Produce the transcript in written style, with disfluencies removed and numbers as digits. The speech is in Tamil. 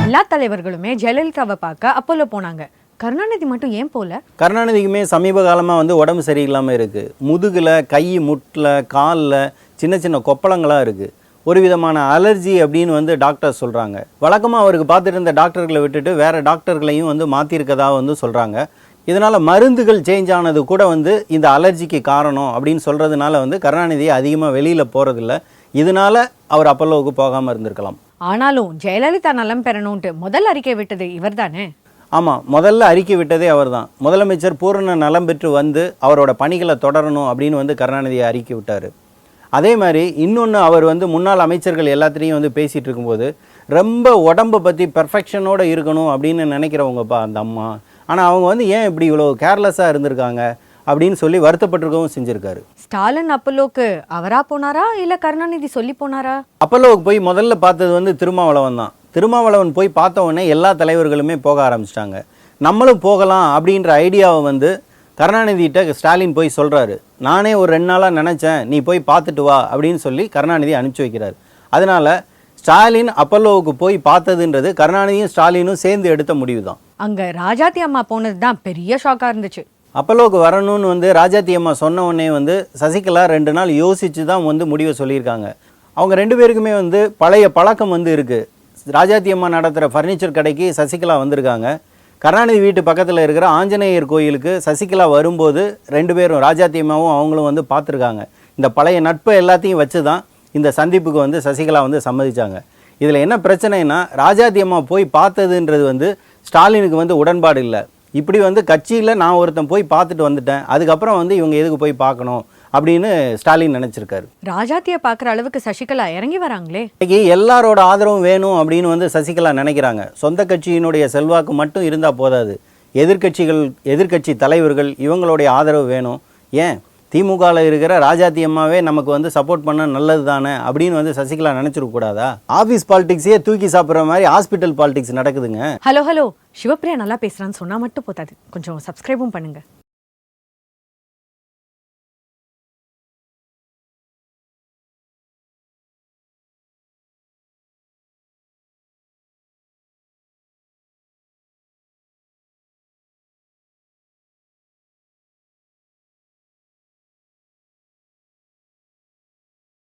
எல்லா தலைவர்களுமே ஜெயலலிதாவை பார்க்க அப்போலோ போனாங்க. கருணாநிதி மட்டும் ஏன் போல? கருணாநிதிக்குமே சமீப காலமாக வந்து உடம்பு சரியில்லாமல் இருக்குது. முதுகில், கை முட்டில், காலில் சின்ன சின்ன கொப்பளங்களாக இருக்குது. ஒரு விதமான அலர்ஜி அப்படின்னு வந்து டாக்டர் சொல்கிறாங்க. வழக்கமாக அவருக்கு பார்த்துட்டு இருந்த டாக்டர்களை விட்டுட்டு வேறு டாக்டர்களையும் வந்து மாற்றிருக்கதா வந்து சொல்கிறாங்க. இதனால் மருந்துகள் சேஞ்ச் ஆனது கூட வந்து இந்த அலர்ஜிக்கு காரணம் அப்படின்னு சொல்கிறதுனால வந்து கருணாநிதி அதிகமாக வெளியில் போகிறதில்ல. இதனால் அவர் அப்பல்லோவுக்கு போகாமல் இருந்திருக்கலாம். ஆனாலும் ஜெயலலிதா நலம் பெறணும்ட்டு முதல் அறிக்கை விட்டது இவர் தானே? ஆமாம், முதல்ல அறிக்கை விட்டதே அவர் தான். முதலமைச்சர் பூரண நலம் பெற்று வந்து அவரோட பணிகளை தொடரணும் அப்படின்னு வந்து கருணாநிதியை அறிக்கை விட்டார். அதே மாதிரி இன்னொன்று, அவர் வந்து முன்னாள் அமைச்சர்கள் எல்லாத்துலேயும் வந்து பேசிகிட்டு இருக்கும்போது ரொம்ப உடம்பை பற்றி பெர்ஃபெக்ஷனோடு இருக்கணும் அப்படின்னு நினைக்கிறவங்கப்பா அந்த அம்மா. ஆனால் அவங்க வந்து ஏன் இப்படி இவ்வளோ கேர்லெஸ்ஸாக இருந்திருக்காங்க அப்படின்னு சொல்லி வருத்தப்பட்டிருக்கவும் செஞ்சுருக்காரு. ஸ்டாலின் அப்பல்லோக்கு அவரா போனாரா இல்லை கருணாநிதி சொல்லி போனாரா? அப்பல்லோவுக்கு போய் முதல்ல பார்த்தது வந்து திருமாவளவன் தான். திருமாவளவன் போய் பார்த்த உடனே எல்லா தலைவர்களுமே போக ஆரம்பிச்சிட்டாங்க. நம்மளும் போகலாம் அப்படின்ற ஐடியாவை வந்து கருணாநிதிகிட்ட ஸ்டாலின் போய் சொல்கிறாரு. நானே ஒரு 2 நாளாக நினச்சேன், நீ போய் பார்த்துட்டு வா அப்படின்னு சொல்லி கருணாநிதி அனுப்பிச்சி வைக்கிறார். அதனால் ஸ்டாலின் அப்பல்லோவுக்கு போய் பார்த்ததுன்றது கருணாநிதியும் ஸ்டாலினும் சேர்ந்து எடுத்த முடிவு தான். அங்கே ராஜாத்தி அம்மா போனது தான் பெரிய ஷாக்காக இருந்துச்சு. அப்பல்லோவுக்கு வரணும்னு வந்து ராஜாத்தி அம்மா சொன்ன உடனே வந்து சசிகலா 2 நாள் யோசித்து தான் வந்து முடிவை சொல்லியிருக்காங்க. அவங்க 2 பேருக்குமே வந்து பழைய பழக்கம் வந்து இருக்குது. ராஜாத்தி அம்மா நடத்துகிற ஃபர்னிச்சர் கடைக்கு சசிகலா வந்திருக்காங்க. கருணாநிதி வீட்டு பக்கத்தில் இருக்கிற ஆஞ்சநேயர் கோயிலுக்கு சசிகலா வரும்போது 2 பேரும் ராஜாத்தி அம்மாவும் அவங்களும் வந்து பார்த்துருக்காங்க. இந்த பழைய நட்பை எல்லாத்தையும் வச்சு தான் இந்த சந்திப்புக்கு வந்து சசிகலா வந்து சம்மதிச்சாங்க. இதில் என்ன பிரச்சனைனா, ராஜாத்தி அம்மா போய் பார்த்ததுன்றது வந்து ஸ்டாலினுக்கு வந்து உடன்பாடு இல்லை. இப்படி வந்து கட்சியில் நான் ஒருத்தன் போய் பார்த்துட்டு வந்துட்டேன், அதுக்கப்புறம் வந்து இவங்க எதுக்கு போய் பார்க்கணும் அப்படின்னு ஸ்டாலின் நினச்சிருக்காரு. ராஜாத்தியை பார்க்குற அளவுக்கு சசிகலா இறங்கி வராங்களே. இன்னைக்கு எல்லாரோட ஆதரவும் வேணும் அப்படின்னு வந்து சசிகலா நினைக்கிறாங்க. சொந்த கட்சியினுடைய செல்வாக்கு மட்டும் இருந்தால் போதாது, எதிர்கட்சி தலைவர்கள் இவங்களுடைய ஆதரவு வேணும். ஏன் திமுகவில் இருக்கிற ராஜாத்தி அம்மாவே நமக்கு வந்து சப்போர்ட் பண்ண நல்லது தானே அப்படின்னு வந்து சசிகலா நினச்சிருக்கூடாதா? ஆஃபீஸ் பாலிடிக்ஸே தூக்கி சாப்பிட்ற மாதிரி ஹாஸ்பிட்டல் பாலிடிக்ஸ் நடக்குதுங்க. ஹலோ சிவப்பிரியா நல்லா பேசுகிறான்னு சொன்னால் மட்டும் போதாது, கொஞ்சம் சப்ஸ்கிரைபும் பண்ணுங்கள்.